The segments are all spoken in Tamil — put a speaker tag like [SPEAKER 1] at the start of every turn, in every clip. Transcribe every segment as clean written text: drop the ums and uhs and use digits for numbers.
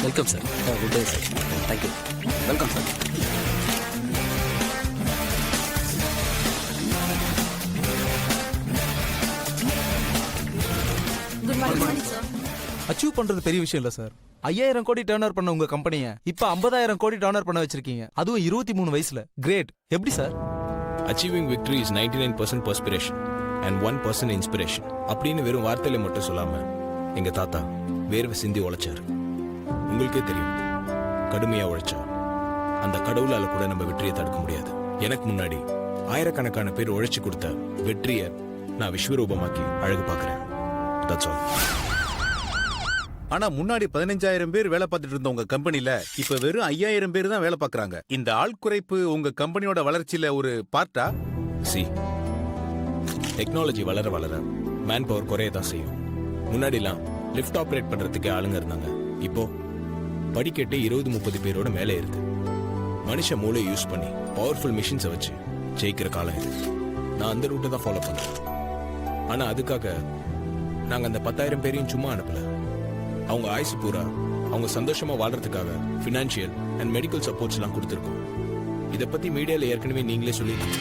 [SPEAKER 1] Welcome sir. Good day sir. Thank you. Welcome sir.
[SPEAKER 2] Good morning sir.
[SPEAKER 3] Achieve பண்றது பெரிய விஷயம் இல்ல சார். 5000 கோடி டர்ன் ஓவர் பண்ண உங்க கம்பெனியை இப்ப 50000 கோடி டர்ன் ஓவர் பண்ண வச்சிருக்கீங்க, அதுவும் 23 வயசுல. கிரேட். எப்படி sir?
[SPEAKER 4] Achieving victory is 99% perspiration and 1% inspiration. அப்படின்னு வெறும் வார்த்தையில மட்டும் சொல்லாம எங்க தாத்தா வேர்வை சிந்தி உழைச்சாரு. உங்களுக்கே தெரியும், கடுமையா உழைச்சா அந்த கடவுளால கூட நம்ம வெற்றியை தடுக்க முடியாது. எனக்கு முன்னாடி ஆயிரக்கணக்கான பேர் உழைச்சு கொடுத்த வெற்றியை நான் விஸ்வரூபமாக்கி அழகு பார்க்கிறேன். That's all.
[SPEAKER 5] ஆனா முன்னாடி 15000 பேர் வேலை பார்த்துட்டு இருந்த உங்க கம்பெனில இப்ப வெறும் 5000 பேர் தான் வேலை பார்க்கறாங்க. இந்த ஆள் குறைப்பு உங்க கம்பெனியோட வளர்ச்சியில ஒரு பார்ட்டா?
[SPEAKER 4] சி, டெக்னாலஜி வளர வளர மேன் பவர் குறைய தான் செய்யும். முன்னாடிலாம் லிஃப்ட் ஆப்ரேட் பண்றதுக்கு ஆளுங்க இருந்தாங்க. இப்போ படிக்கட்டு 20-30 பேரோட மேலே இருக்கு. மனுஷ மூளை யூஸ் பண்ணி பவர்ஃபுல் மிஷின்ஸை வச்சு ஜெயிக்கிற காலம் இது. நான் அந்த ரூட்டை தான் ஃபாலோ பண்றேன். ஆனா அதுக்காக நாங்க அந்த 10000 பேரையும் சும்மா அனுப்பல. அவங்க ஆயுசு பூரா அவங்க சந்தோஷமா வாழ்றதுக்காக ஃபினான்ஷியல் அண்ட் மெடிக்கல் சப்போர்ட்ஸ் எல்லாம் கொடுத்துருக்கோம். இதை பத்தி மீடியால ஏற்கனவே நீங்களே சொல்லிருக்கீங்க.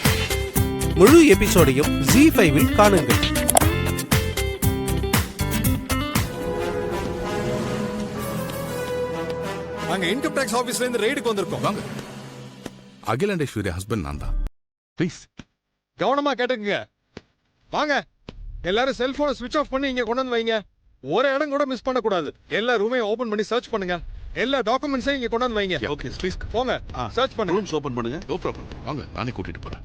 [SPEAKER 6] முழு எபிசோடையும் Zee5இல் காணுங்கள்.
[SPEAKER 5] நாங்க இன்கம் டாக்ஸ் ஆபீஸ்ல இருந்து ரெய்டுக்கு வந்திருக்கோம். வாங்க.
[SPEAKER 7] அகிலாண்டேஸ்வரி ஹஸ்பண்ட் நான் தான். ப்ளீஸ்
[SPEAKER 8] கவனமா கேட்டுக்குங்க. வாங்க, எல்லாரும் செல்போனை ஸ்விட்ச் ஆஃப் பண்ணி இங்க கொண்டு வந்து வைங்க. ஒரு இடம் கூட மிஸ் பண்ண கூடாது. எல்லா ரூமையும் ஓபன் பண்ணி சர்ச் பண்ணுங்க. எல்லா டாக்குமெண்ட்ஸையும் இங்க கொண்டு வந்து வைங்க.
[SPEAKER 7] ஓகே ப்ளீஸ்
[SPEAKER 8] போங்க, சர்ச் பண்ணுங்க.
[SPEAKER 7] ரூம்ஸ் ஓபன் பண்ணுங்க. No problem. வாங்க, நானே கூட்டிட்டு போறேன்.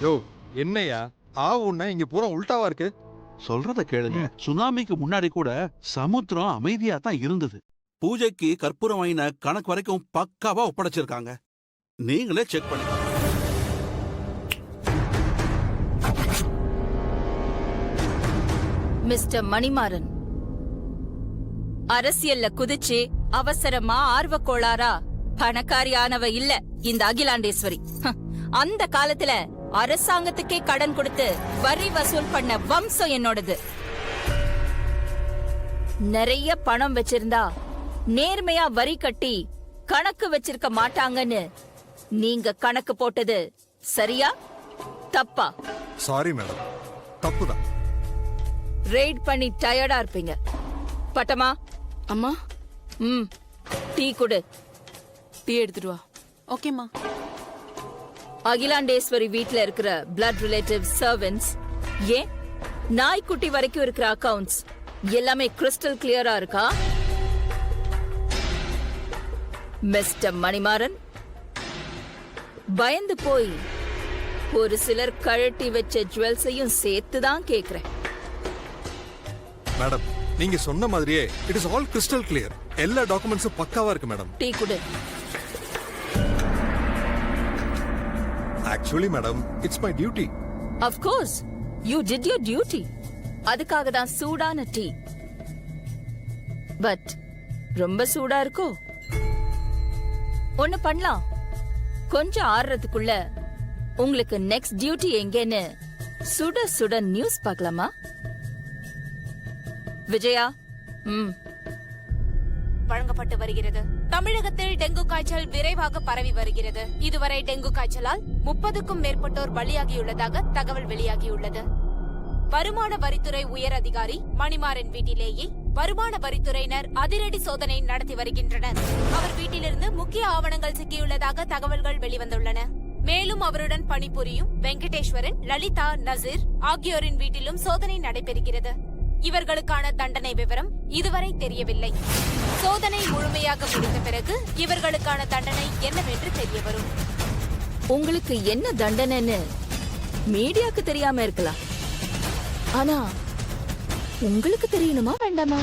[SPEAKER 8] யோ, என்னையா ஆவுன்னா இங்க பூரா உல்டாவா இருக்கு.
[SPEAKER 9] சொல்றத கேளுங்க. சுனாமிக்கு முன்னாடி கூட சமுத்திரம் அமைதியா தான் இருந்தது. பூஜைக்கு கற்பூரம் வாங்கின கணக்கு வரைக்கும் பக்காவா ஒப்படைச்சிருக்காங்க. நீங்களே செக் பண்ணுங்க.
[SPEAKER 2] மிஸ்டர் மணிமாறன், அரசியல்ல குதிச்சு அவசரமா ஆர்வ கோளாரா பணக்காரியானவ இல்ல இந்த அகிலாண்டேஸ்வரி. அந்த காலத்துல அரசாங்கத்துக்கே கடன் கொடுத்து வரி வசூல் பண்ண வம்சம் என்னோடது. நிறைய பணம் வச்சிருந்தா நேர்மையா வரி கட்டி கணக்கு வச்சிருக்க மாட்டாங்கன்னு நீங்க கணக்கு போட்டது சரியா தப்பா?
[SPEAKER 8] சாரி மேடம், தப்புதான்.
[SPEAKER 2] ரெய்ட் பண்ணி டயர்டா இருப்பீங்க. பட்டமா
[SPEAKER 10] அம்மா,
[SPEAKER 2] டீ குடு.
[SPEAKER 10] டீ எடுத்துட்டு வா. ஓகேம்மா.
[SPEAKER 2] அகிலாண்டேஸ்வரி வீட்ல இருக்கிற பிளட் ரிலேட்டிவ் சர்வன்ட்ஸ், ஏன் நாய்க்குட்டி வரைக்கும் இருக்கிற அக்கவுண்ட்ஸ் எல்லாமே கிறிஸ்டல் கிளியரா இருக்கா? மிஸ்டர் மணிமாறன், பயந்து போய் ஒரு சிலர் கழட்டி வச்ச ஜுவல்ஸையும் சேர்த்துதான் கேக்குறேன்.
[SPEAKER 8] மேடம், நீங்க சொன்ன மாதிரியே it is all crystal clear. எல்லா டாக்குமெண்ட்ஸும் பக்காவா இருக்கு மேடம்.
[SPEAKER 2] டீ குடு.
[SPEAKER 8] Actually madam, it's my duty.
[SPEAKER 2] Of course, you did your duty. அதுக்காக தான் சூடான டீ. பட் ரொம்ப சூடா இருக்கோ? ஒண்ணு பண்ணலாம். கொஞ்சம் ஆறுறதுக்குள்ள உங்களுக்கு நெக்ஸ்ட் டியூட்டி எங்கன்னு சுட சுட நியூஸ் பார்க்கலாமா? விஜயா,
[SPEAKER 11] வழங்கப்பட்டு வருகிறது. தமிழகத்தில் டெங்கு காய்ச்சல் விரைவாக பரவி வருகிறது. இதுவரை டெங்கு காய்ச்சலால் 30க்கும் மேற்பட்டோர் பலியாகியுள்ளதாக தகவல் வெளியாகியுள்ளது. வருமான வரித்துறை உயர் அதிகாரி மணிமாறன் வீட்டிலேயே வருமான வரித்துறையினர் அதிரடி சோதனை நடத்தி வருகின்றனர். அவர் வீட்டிலிருந்து முக்கிய ஆவணங்கள் சிக்கியுள்ளதாக தகவல்கள் வெளிவந்துள்ளன. மேலும் அவருடன் பணிபுரியும் வெங்கடேஸ்வரன், லலிதா, நசீர் ஆகியோரின் வீட்டிலும் சோதனை நடைபெறுகிறது. இவர்களுக்கான தண்டனை விவரம் இதுவரை தெரியவில்லை. சோதனை முழுமையாக முடிந்த பிறகு இவர்களுக்கான தண்டனை என்னவென்று தெரிய வரும்.
[SPEAKER 2] உங்களுக்கு என்ன தண்டனைன்னு மீடியாக்கு தெரியாம இருக்கலாம், ஆனா உங்களுக்கு தெரியணுமா வேண்டாமா?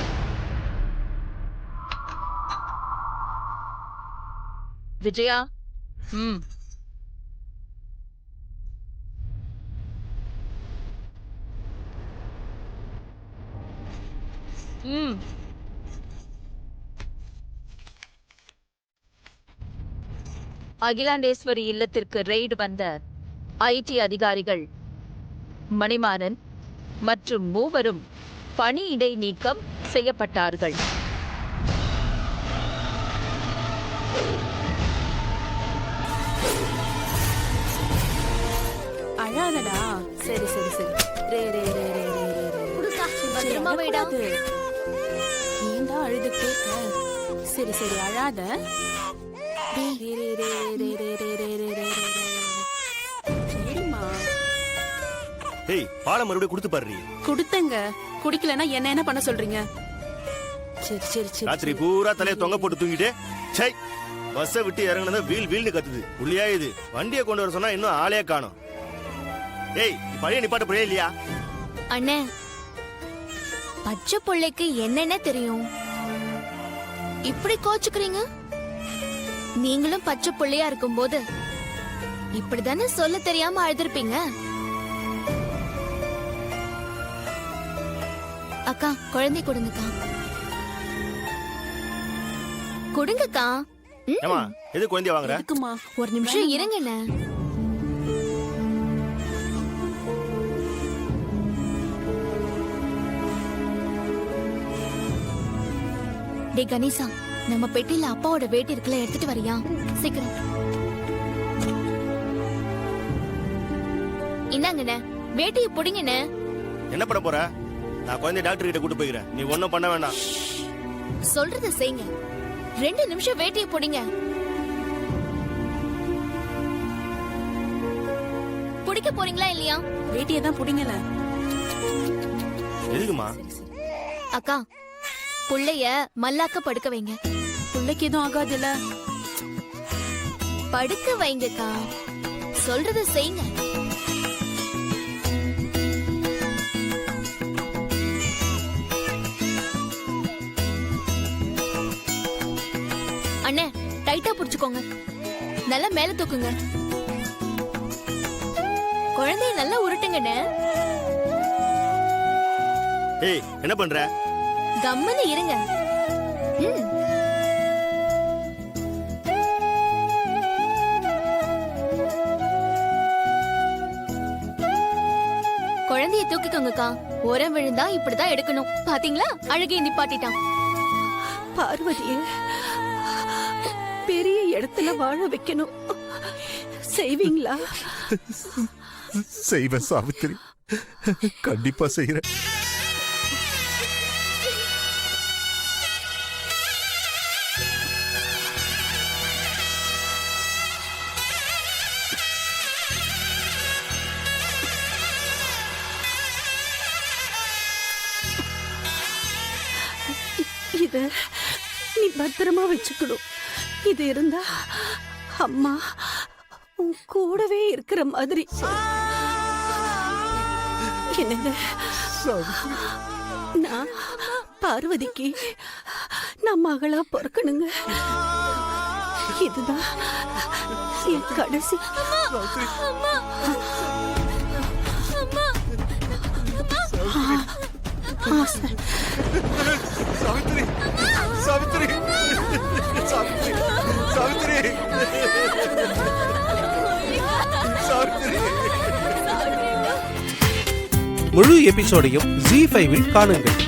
[SPEAKER 2] விஜயா, அகிலாண்டேஸ்வரி இல்லத்திற்கு ரெய்டு வந்த ஐடி அதிகாரிகள் மணிமாறன் மற்றும் மூவரும் பணியிடை நீக்கம் செய்யப்பட்டார்கள்.
[SPEAKER 10] அழாதடா. சரி சரி சரி. ரே ரே ரே ரே ரே ரே ரே.
[SPEAKER 2] பத்திரமா வைடா.
[SPEAKER 10] ஏண்டா அழுது கேட்க? சரி சரி அழாத. ரே ரே ரே ரே ரே ரே ரே ரே ரே ரே ரே. சரிம்மா.
[SPEAKER 1] ஏய், பாலம் மறுபடியும் கொடுத்து பாரு.
[SPEAKER 10] குடுத்தங்க. குடிக்கலனா என்ன பண்ண சொல்றீங்க? சரி சரி சரி.
[SPEAKER 1] ராத்திரி பூரா தலைய தொங்க போட்டு தூங்கிட்டு சை பஸ்ஸை விட்டு இறங்குனத வீல் வீல்னு கத்துது. உள்ளியா இது வண்டியை கொண்டு வர சொன்னா இன்னும் ஆளே காணோம். ஏய், பழைய நிப்பாட்ட புரிய இல்லையா?
[SPEAKER 11] அண்ணே, பச்சை பிள்ளைக்கு என்னென்ன தெரியும்? இப்படி கோச்சுக்கிறீங்க? நீங்களும் பச்சை பிள்ளையா இருக்கும்போது இப்படிதானே சொல்ல தெரியாம அழுதுருப்பீங்க. அக்கா, குழந்தை கொடுங்கக்கா. கொடுங்கக்கா.
[SPEAKER 1] ஏமா எது குழந்தைய வாங்குற?
[SPEAKER 10] எதுக்குமா?
[SPEAKER 11] ஒரு நிமிஷம் இருங்கண்ணே. டே கணேசா, நம்ம பெட்டியில அப்பாவோட வேட்டி இருக்குல்ல, எடுத்துட்டு வரியா? சீக்கிரம். இந்தாங்கண்ணே, வேட்டியை புடிங்கண்ணே.
[SPEAKER 1] என்ன பண்ண போற? நான் குழந்தை டாக்டர் கிட்ட கூட்டு போய்க்கிறேன். நீ ஒன்னும் பண்ண வேண்டாம்.
[SPEAKER 11] சொல்றத செய்யுங்க. 2 நிமிஷம் வேட்டியை புடிங்க. புடிக்க போறீங்களா இல்லையா?
[SPEAKER 10] வேட்டியை தான் புடிங்கல.
[SPEAKER 1] எதுக்குமா?
[SPEAKER 11] அக்கா, புள்ளைய மல்லாக்க படுக்க வைங்க.
[SPEAKER 10] புள்ளைக்கு எதுவும் ஆகாதுல்ல?
[SPEAKER 11] படுக்க வைங்கக்கா. சொல்றத செய்யுங்க. அண்ணே, டைட்டா புடிச்சுக்கோங்க. நல்லா மேல தூக்குங்க. குழந்தைய நல்லா உருட்டுங்கண்ணே.
[SPEAKER 1] ஏய், என்ன பண்ற?
[SPEAKER 11] கம்மனு இருங்க. குழந்தைய தூக்கிக்கோங்கக்கா. உரம் விழுந்தா இப்படிதான் எடுக்கணும். பாத்தீங்களா, அழகிய நிப்பாட்டிட்டான்.
[SPEAKER 10] பார்வதிய பெரிய இடத்துல வாழ வைக்கணும். செய்வீங்களா?
[SPEAKER 5] செய்வேன் சாவித்திரி, கண்டிப்பா செய்யறேன்.
[SPEAKER 10] இத நீ பத்திரமா வச்சுக்கணும். இது இருந்தா அம்மா உன் கூடவே இருக்கிற மாதிரி. என்னங்க, நான் பார்வதிக்கு நான் மகளா பிறக்கணுங்க. இதுதான் என் கடைசி ஆசை.
[SPEAKER 5] சாவித்திரி, சாவித்திரி, சாவித்திரி, சாவித்திரி, சாவித்திரி.
[SPEAKER 6] முழு எபிசோடையும் Zee5 காணுங்கள்.